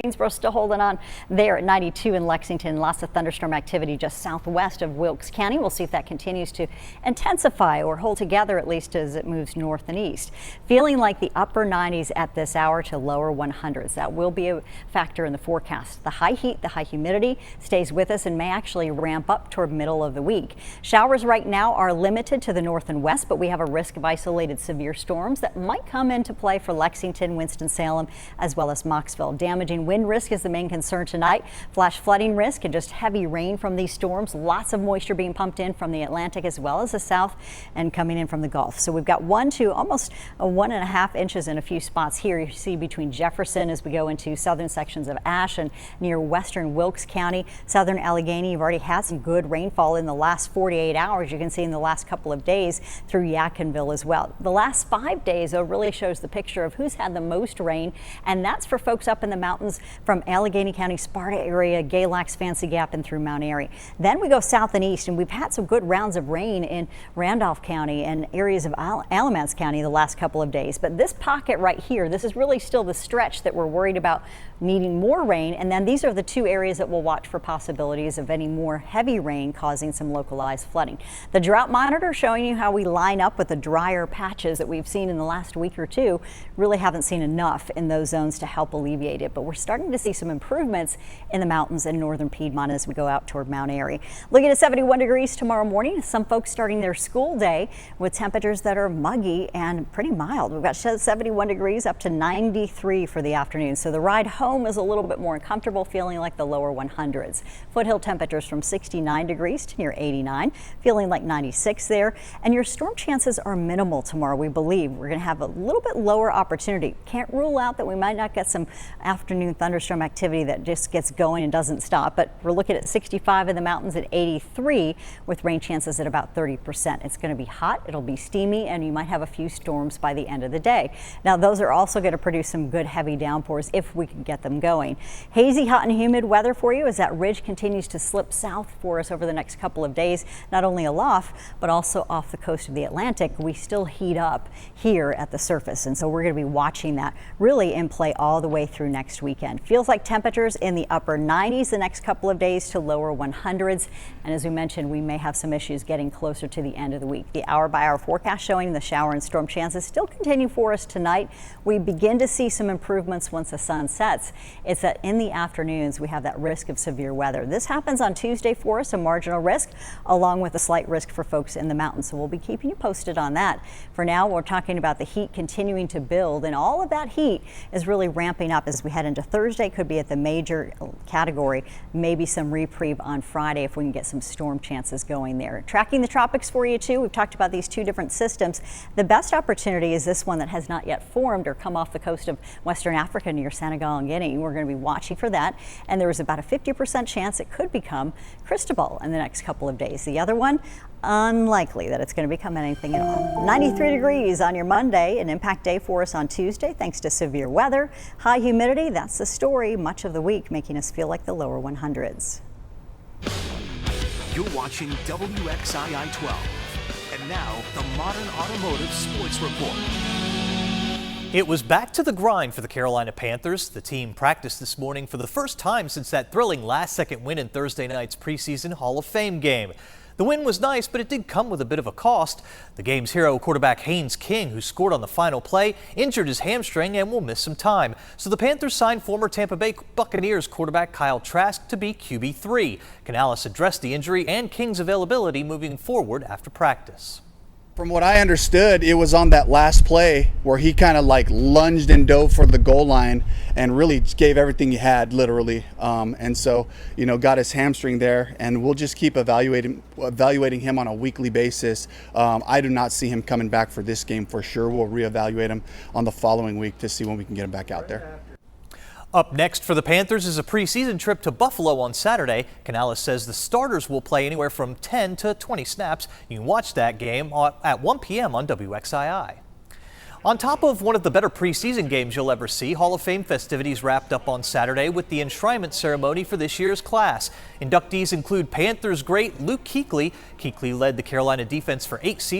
Greensboro still holding on there at 92 in Lexington. Lots of thunderstorm activity just southwest of Wilkes County. We'll see if that continues to intensify or hold together, at least as it moves north and east. Feeling like the upper 90s at this hour to lower 100s. That will be a factor in the forecast. The high heat, the high humidity stays with us and may actually ramp up toward middle of the week. Showers right now are limited to the north and west, but we have a risk of isolated severe storms that might come into play for Lexington, Winston-Salem, as well as Mocksville. Damaging wind risk is the main concern tonight. Flash flooding risk and just heavy rain from these storms. Lots of moisture being pumped in from the Atlantic as well as the south and coming in from the Gulf. So we've got 1 to almost 1.5 inches in a few spots here. You see between Jefferson as we go into southern sections of Ashe and near western Wilkes County, southern Allegheny. You've already had some good rainfall in the last 48 hours. You can see in the last couple of days through Yadkinville as well. The last 5 days, though, really shows the picture of who's had the most rain, and that's for folks up in the mountains from Allegheny County, Sparta area, Galax, Fancy Gap, and through Mount Airy. Then we go south and east, and we've had some good rounds of rain in Randolph County and areas of Alamance County the last couple of days. But this pocket right here, this is really still the stretch that we're worried about needing more rain, and then these are the 2 areas that we'll watch for possibilities of any more heavy rain causing some localized flooding. The drought monitor showing you how we line up with the drier patches that we've seen in the last week or two. Really haven't seen enough in those zones to help alleviate it, but we're starting to see some improvements in the mountains and northern Piedmont as we go out toward Mount Airy. Looking at 71 degrees tomorrow morning. Some folks starting their school day with temperatures that are muggy and pretty mild. We've got 71 degrees up to 93 for the afternoon, so the ride home is a little bit more uncomfortable, feeling like the lower 100s. Foothill temperatures from 69 degrees to near 89, feeling like 96 there. And your storm chances are minimal tomorrow. We believe we're going to have a little bit lower opportunity. Can't rule out that we might not get some afternoon thunderstorm activity that just gets going and doesn't stop, but we're looking at 65 in the mountains at 83 with rain chances at about 30%. It's going to be hot, it'll be steamy, and you might have a few storms by the end of the day. Now those are also going to produce some good heavy downpours if we can get them going. Hazy, hot and humid weather for you as that ridge continues to slip south for us over the next couple of days, not only aloft but also off the coast of the Atlantic. We still heat up here at the surface, and so we're going to be watching that really in play all the way through next weekend. Feels like temperatures in the upper 90s the next couple of days to lower 100s, and as we mentioned, we may have some issues getting closer to the end of the week. The hour-by-hour forecast showing the shower and storm chances still continue for us tonight. We begin to see some improvements once the sun sets. It's that in the afternoons we have that risk of severe weather. This happens on Tuesday for us, a marginal risk, along with a slight risk for folks in the mountains. So we'll be keeping you posted on that. For now, we're talking about the heat continuing to build, and all of that heat is really ramping up as we head into Thursday. Could be at the major category, maybe some reprieve on Friday if we can get some storm chances going there. Tracking the tropics for you too. We've talked about these 2 different systems. The best opportunity is this one that has not yet formed or come off the coast of Western Africa near Senegal and Guinea. We're going to be watching for that, and there is about a 50% chance it could become Cristobal in the next couple of days. The other one, unlikely that it's going to become anything at all. 93 degrees on your Monday, an impact day for us on Tuesday thanks to severe weather. High humidity, that's the story much of the week, making us feel like the lower 100s. You're watching WXII 12. And now, the Modern Automotive Sports Report. It was back to the grind for the Carolina Panthers. The team practiced this morning for the first time since that thrilling last-second win in Thursday night's preseason Hall of Fame game. The win was nice, but it did come with a bit of a cost. The game's hero, quarterback Haynes King, who scored on the final play, injured his hamstring and will miss some time. So the Panthers signed former Tampa Bay Buccaneers quarterback Kyle Trask to be QB3. Canales addressed the injury and King's availability moving forward after practice. From what I understood, it was on that last play where he kind of like lunged and dove for the goal line and really gave everything he had, literally. And so, got his hamstring there, and we'll just keep evaluating him on a weekly basis. I do not see him coming back for this game for sure. We'll reevaluate him on the following week to see when we can get him back out there. Up next for the Panthers is a preseason trip to Buffalo on Saturday. Canales says the starters will play anywhere from 10 to 20 snaps. You can watch that game at 1 p.m. on WXII. On top of one of the better preseason games you'll ever see, Hall of Fame festivities wrapped up on Saturday with the enshrinement ceremony for this year's class. Inductees include Panthers great Luke Kuechly. Kuechly led the Carolina defense for 8 seasons.